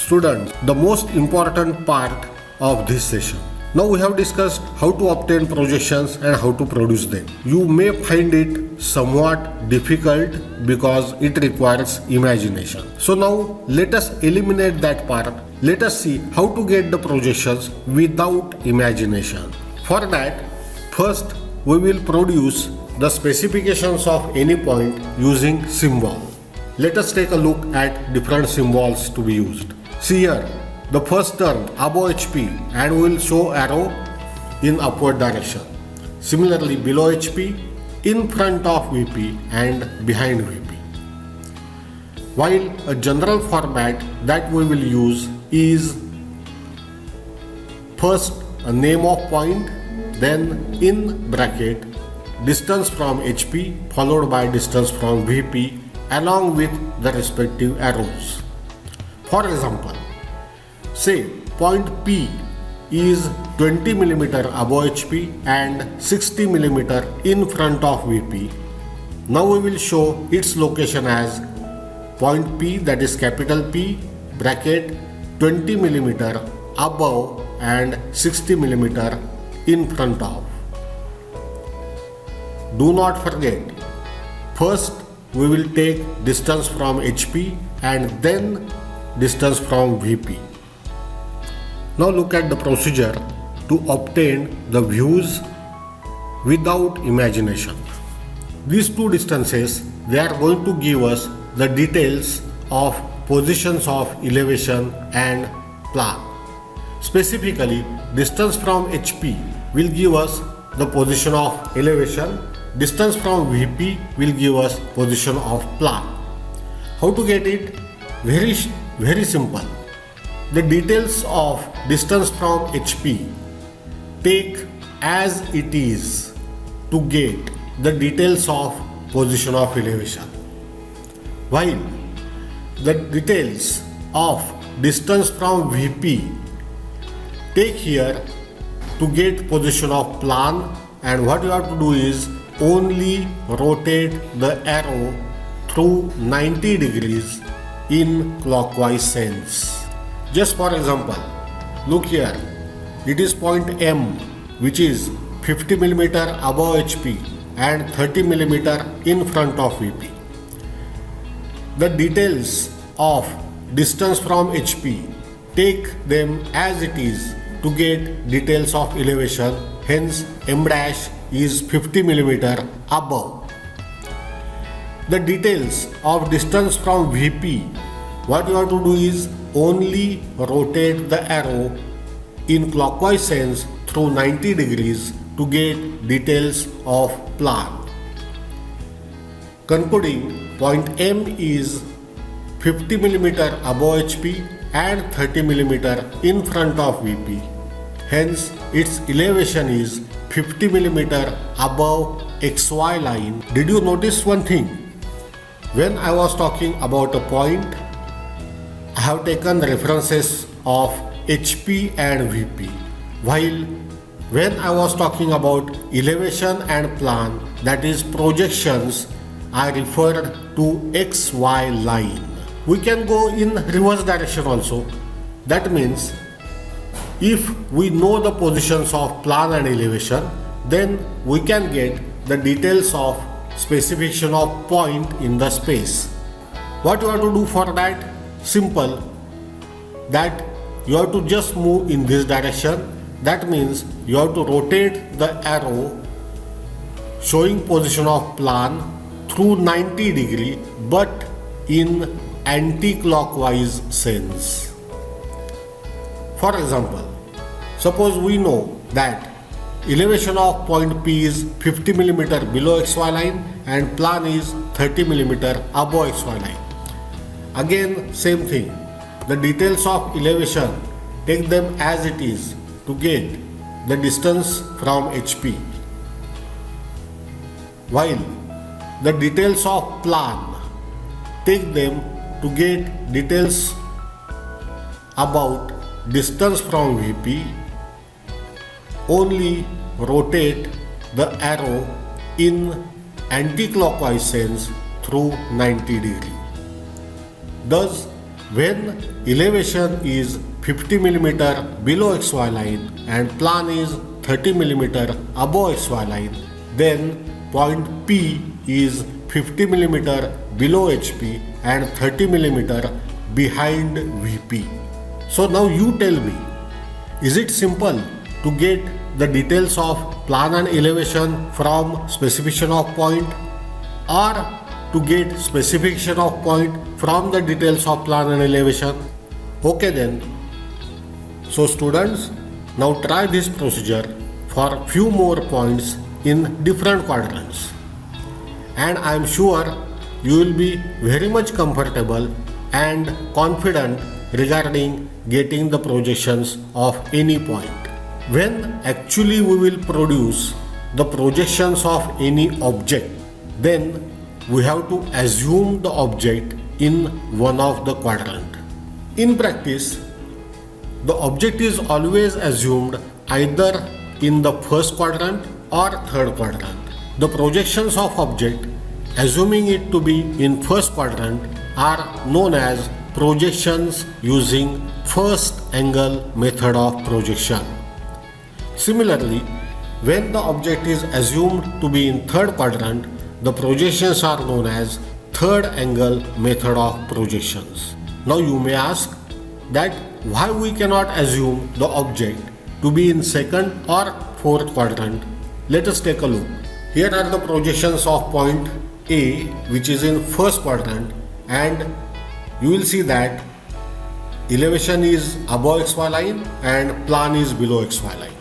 Students, the most important part of this session. Now we have discussed how to obtain projections and how to produce them. You may find it somewhat difficult because it requires imagination. So now let us eliminate that part. Let us see how to get the projections without imagination. For that, first we will produce the specifications of any point using symbol. Let us take a look at different symbols to be used. See here, the first term above HP and we will show arrow in upward direction. Similarly below HP, in front of VP and behind VP. While a general format that we will use is first a name of point, then in bracket distance from HP followed by distance from VP along with the respective arrows. For example, say point P is 20 mm above HP and 60 mm in front of VP. Now we will show its location as point P, that is capital P, bracket 20 mm above and 60 mm in front of. Do not forget, first we will take distance from HP and then distance from VP. Now look at the procedure to obtain the views without imagination. These two distances, they are going to give us the details of positions of elevation and plan. Specifically, distance from HP will give us the position of elevation. Distance from VP will give us position of plan. How to get it? Very simple. The details of distance from HP take as it is to get the details of position of elevation. While the details of distance from VP take here to get position of plan, and what you have to do is only rotate the arrow through 90 degrees in clockwise sense. Just for example, look here, it is point M which is 50 mm above HP and 30 mm in front of VP. The details of distance from HP, take them as it is to get details of elevation, hence M dash is 50 mm above. The details of distance from VP, what you have to do is only rotate the arrow in clockwise sense through 90 degrees to get details of plan. Concluding, point M is 50 mm above HP and 30 mm in front of VP. Hence, its elevation is 50 mm above XY line. Did you notice one thing? When I was talking about a point, I have taken references of HP and VP. While when I was talking about elevation and plan, that is projections, I referred to XY line. We can go in reverse direction also. That means if we know the positions of plan and elevation, then we can get the details of specification of point in the space. What you have to do for that? Simple, that you have to just move in this direction. That means you have to rotate the arrow showing position of plan through 90 degree but in anti-clockwise sense. For example, suppose we know that elevation of point P is 50 mm below XY line and plan is 30 mm above XY line. Again, same thing. The details of elevation, take them as it is to get the distance from HP. While the details of plan, take them to get details about distance from VP. Only rotate the arrow in anti-clockwise sense through 90 degree. Thus, When elevation is 50 mm below XY line and plan is 30 mm above XY line, then point P is 50 mm below HP and 30 mm behind VP. So now you tell me, is it simple to get the details of plan and elevation from specification of point, or to get specification of point from the details of plan and elevation? Okay then. So students, now try this procedure for few more points in different quadrants, and I am sure you will be very much comfortable and confident regarding getting the projections of any point. When actually we will produce the projections of any object, then we have to assume the object in one of the quadrant. In practice, the object is always assumed either in the first quadrant or third quadrant. The projections of object, assuming it to be in first quadrant, are known as projections using first angle method of projection. Similarly, when the object is assumed to be in third quadrant, the projections are known as third angle method of projections. Now you may ask that why we cannot assume the object to be in second or fourth quadrant. Let us take a look. Here are the projections of point A, which is in first quadrant, and you will see that elevation is above XY line and plan is below XY line.